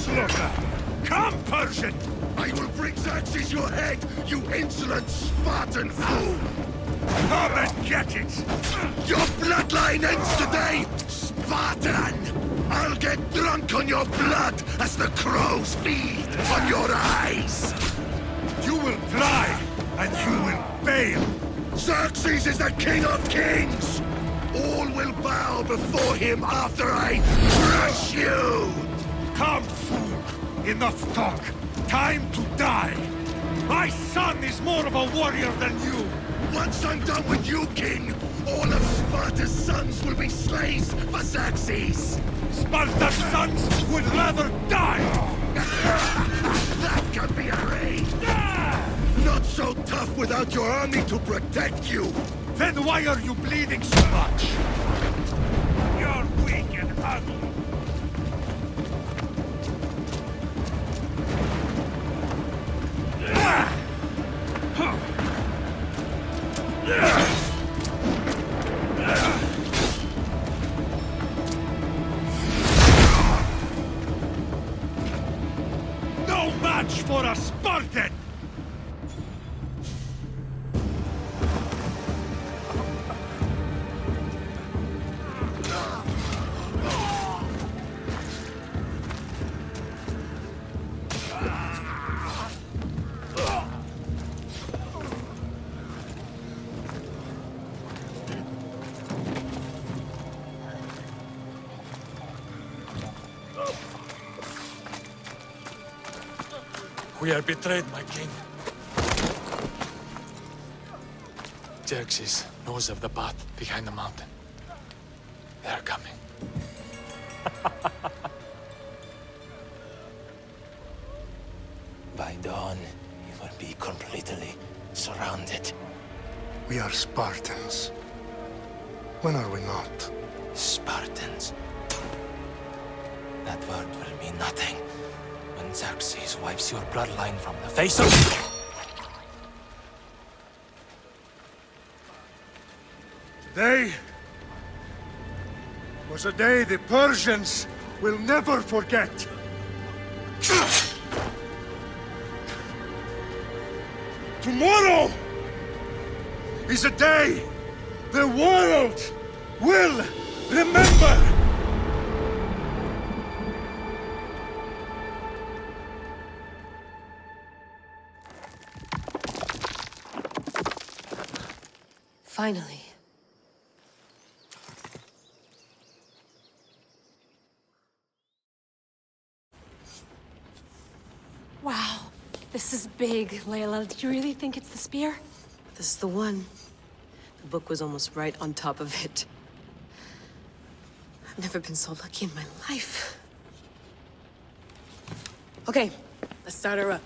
slaughter! Come, Persian! I will bring Xerxes your head, you insolent Spartan fool! Come and get it! Your bloodline ends today, Spartan! I'll get drunk on your blood as the crows feed on your eyes! You will try, and you will fail! Xerxes is the king of kings! All will bow before him after I crush you! Come, fool! Enough talk! Time to die! My son is more of a warrior than you! Once I'm done with you, king, all of Sparta's sons will be slaves for Xerxes! Sparta's sons would rather die! That can be arranged! Not so tough without your army to protect you! Then why are you bleeding so much? You're weak and ugly. No match for a Spartan! We are betrayed, my king. Xerxes knows of the path behind the mountain. They are coming. By dawn, you will be completely surrounded. We are Spartans. When are we not? Spartans. That word will mean nothing when Xerxes wipes your bloodline from the face of... Today was a day the Persians will never forget. Tomorrow is a day the world will remember. Finally. Wow, this is big, Layla. Do you really think it's the spear? This is the one. The book was almost right on top of it. I've never been so lucky in my life. Okay, let's start her up.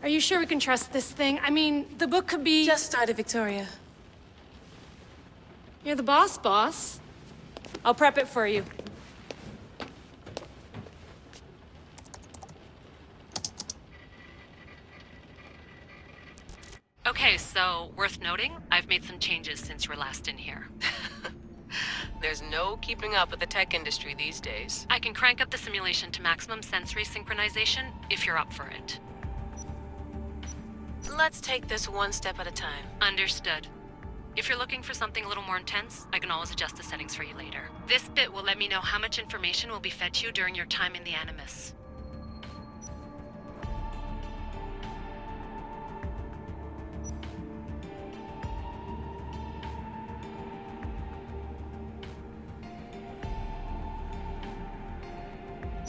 Are you sure we can trust this thing? I mean, the book could be... Just started, Victoria. You're the boss. I'll prep it for you. Okay, so, worth noting, I've made some changes since you were last in here. There's no keeping up with the tech industry these days. I can crank up the simulation to maximum sensory synchronization if you're up for it. Let's take this one step at a time. Understood. If you're looking for something a little more intense, I can always adjust the settings for you later. This bit will let me know how much information will be fed to you during your time in the Animus.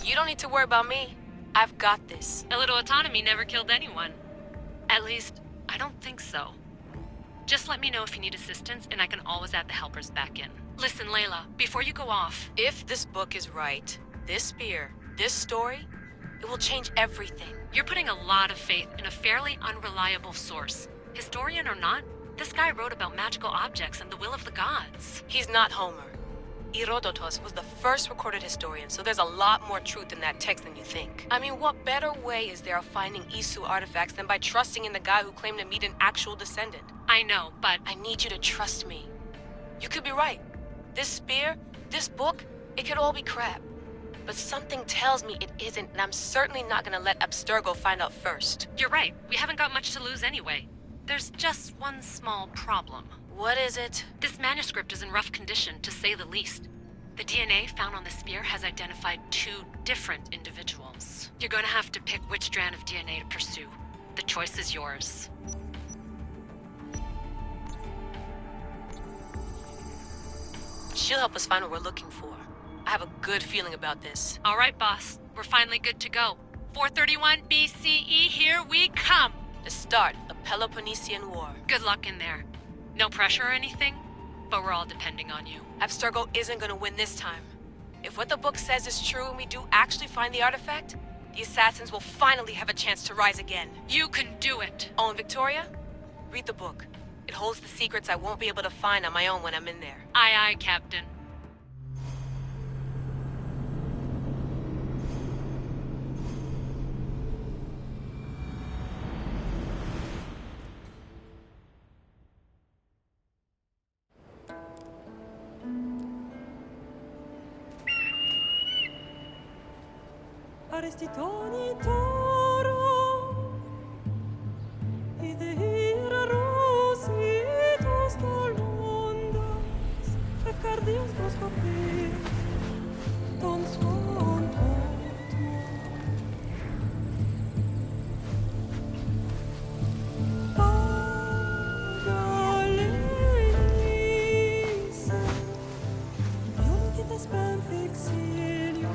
You don't need to worry about me. I've got this. A little autonomy never killed anyone. At least, I don't think so. Just let me know if you need assistance, and I can always add the helpers back in. Listen, Layla, before you go off... If this book is right, this spear, this story, it will change everything. You're putting a lot of faith in a fairly unreliable source. Historian or not, this guy wrote about magical objects and the will of the gods. He's not Homer. Herodotus was the first recorded historian, so there's a lot more truth in that text than you think. I mean, what better way is there of finding Isu artifacts than by trusting in the guy who claimed to meet an actual descendant? I know, but... I need you to trust me. You could be right. This spear, this book, it could all be crap. but something tells me it isn't, and I'm certainly not gonna let Abstergo find out first. You're right. We haven't got much to lose anyway. There's just one small problem. What is it? This manuscript is in rough condition, to say the least. The DNA found on the spear has identified 2 different individuals. You're gonna have to pick which strand of DNA to pursue. The choice is yours. She'll help us find what we're looking for. I have a good feeling about this. All right, boss. We're finally good to go. 431 BCE, here we come! The start of the Peloponnesian War. Good luck in there. No pressure or anything, but we're all depending on you. Abstergo isn't gonna win this time. If what the book says is true and we do actually find the artifact, the assassins will finally have a chance to rise again. You can do it! Oh, and Victoria? Read the book. It holds the secrets I won't be able to find on my own when I'm in there. Aye, aye, Captain. Arestitoni toro, idehira rositos tolondas, efcardios boskopir, ton swan potmo. Pagalenise, idiom qui t'espère fixilionis.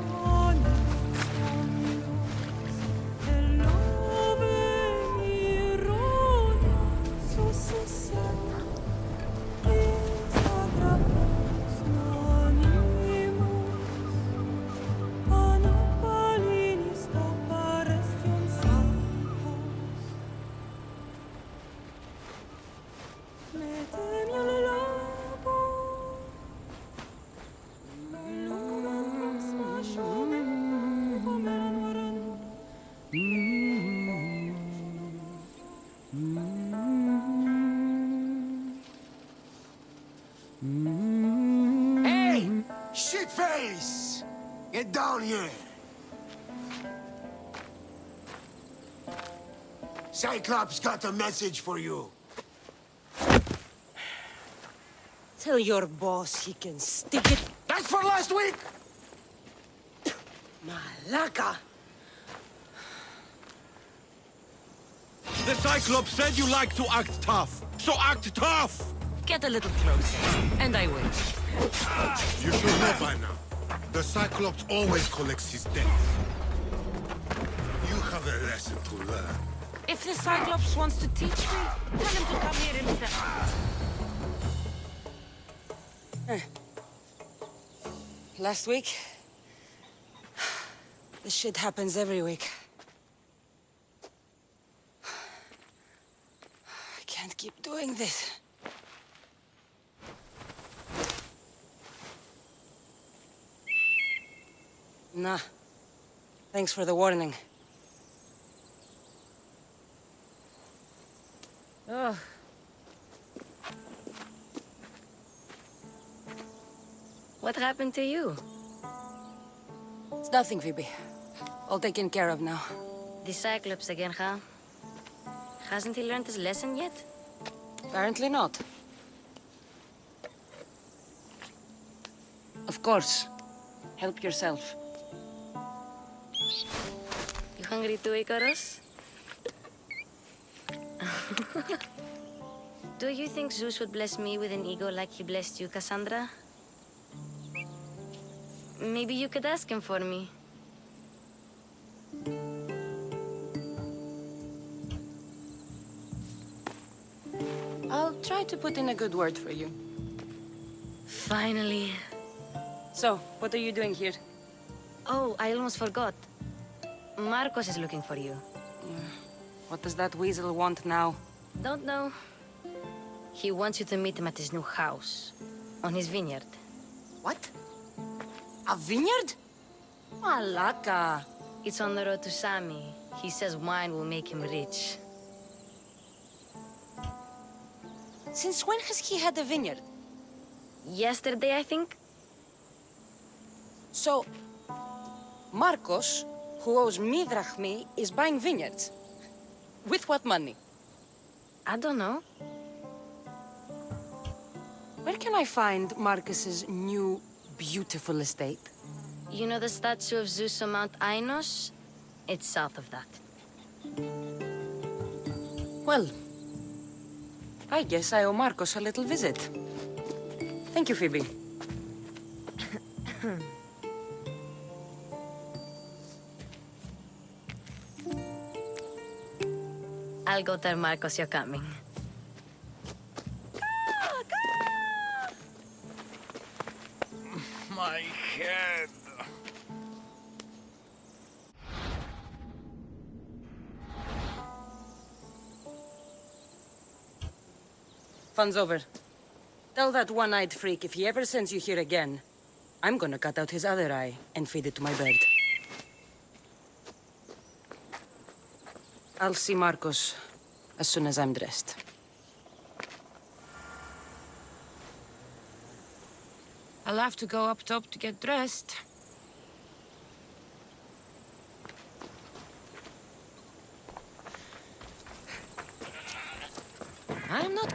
Hey! Shitface! Get down here! Cyclops got a message for you. Tell your boss he can stick it. That's for last week! Malaka! The Cyclops said you like to act tough, so act tough! Get a little closer, and I will. You should know by now. The Cyclops always collects his debt. You have a lesson to learn. If the Cyclops wants to teach me, tell him to come here himself. Last week? This shit happens every week. I can't keep doing this. Nah. Thanks for the warning. Ugh. What happened to you? It's nothing, Phoebe. All taken care of now. The Cyclops again, huh? Hasn't he learned his lesson yet? Apparently not. Of course. Help yourself. You hungry too, Icarus? Do you think Zeus would bless me with an ego like he blessed you, Cassandra? Maybe you could ask him for me. I'll try to put in a good word for you. Finally. So, what are you doing here? Oh, I almost forgot. Marcos is looking for you. What does that weasel want now? Don't know. He wants you to meet him at his new house. On his vineyard. What? A vineyard? Malaka. It's on the road to Sami. He says wine will make him rich. Since when has he had a vineyard? Yesterday, I think? So, Marcos, who owes me drachmi, is buying vineyards. With what money? I don't know. Where can I find Marcus's new, beautiful estate? You know the statue of Zeus on Mount Ainos? It's south of that. Well, I guess I owe Marcos a little visit. Thank you, Phoebe. I'll go tell Marcos you're coming. My head. Fun's over. Tell that one-eyed freak if he ever sends you here again, I'm gonna cut out his other eye and feed it to my bird. I'll see Marcos as soon as I'm dressed. I'll have to go up top to get dressed. I'm not